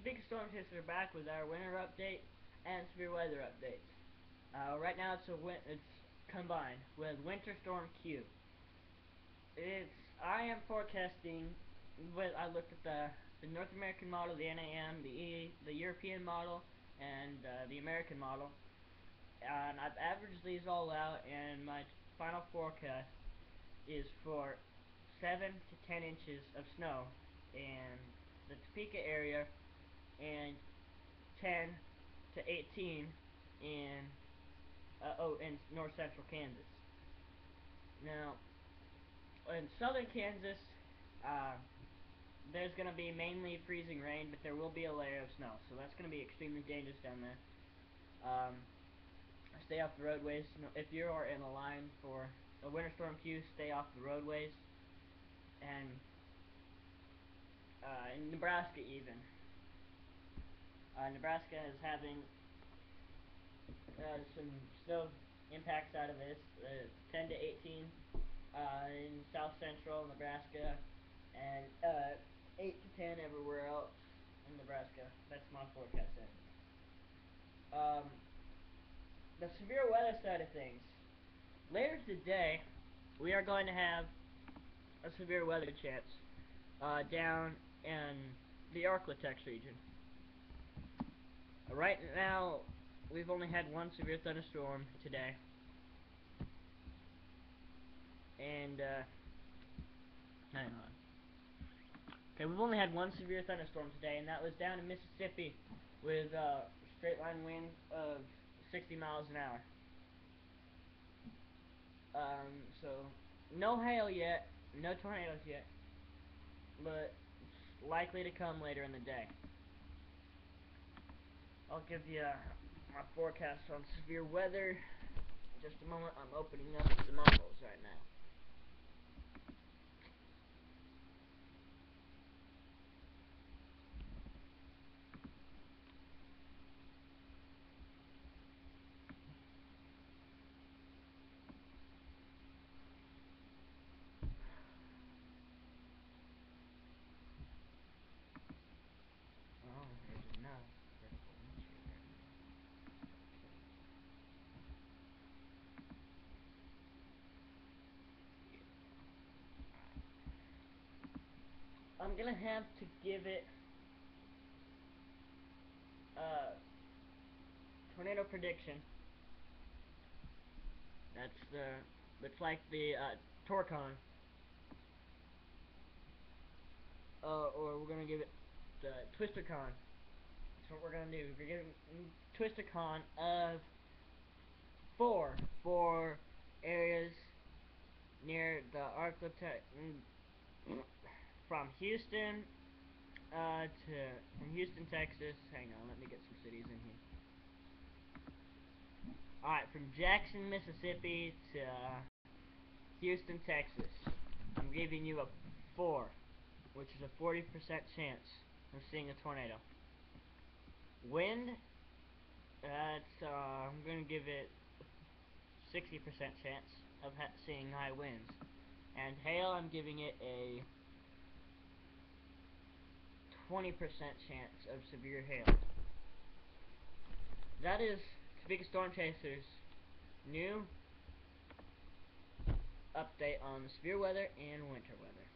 Big Storm Chasers are back with our winter update and severe weather updates. Right now it's combined with Winter Storm Q. I am forecasting. I looked at the North American model, the NAM, the European model, and the American model, and I've averaged these all out, and my final forecast is for 7 to 10 inches of snow in the Topeka area and 10 to 18 in north central Kansas. Now, in southern Kansas, there's going to be mainly freezing rain, but there will be a layer of snow, so that's going to be extremely dangerous down there. Stay off the roadways. If you are in a line for a winter storm Q, stay off the roadways. And in Nebraska even. Nebraska is having some snow impacts out of this. 10 to 18 in south central Nebraska, and 8 to 10 everywhere else in Nebraska. That's my forecast. The severe weather side of things. Later today, we are going to have a severe weather chance down in the Arklatex region. Right now, we've only had one severe thunderstorm today, and hang on. Okay, we've only had one severe thunderstorm today, and that was down in Mississippi with straight line winds of 60 miles an hour. So no hail yet, no tornadoes yet, but it's likely to come later in the day. I'll give you my forecast on severe weather in just a moment. I'm opening up the models right now. I'm gonna have to give it tornado prediction. It's like the Torcon. Or we're gonna give it the TwisterCon. That's what we're gonna do. We're giving TwisterCon of 4 for areas near the Arklatex, from Houston from Houston, Texas. Hang on, let me get some cities in here. Alright, from Jackson, Mississippi to Houston, Texas. I'm giving you a 4, which is a 40% chance of seeing a tornado. Wind, I'm going to give it 60% chance of seeing high winds. And hail, I'm giving it a 20% chance of severe hail. That is Topeka Storm Chasers' new update on the severe weather and winter weather.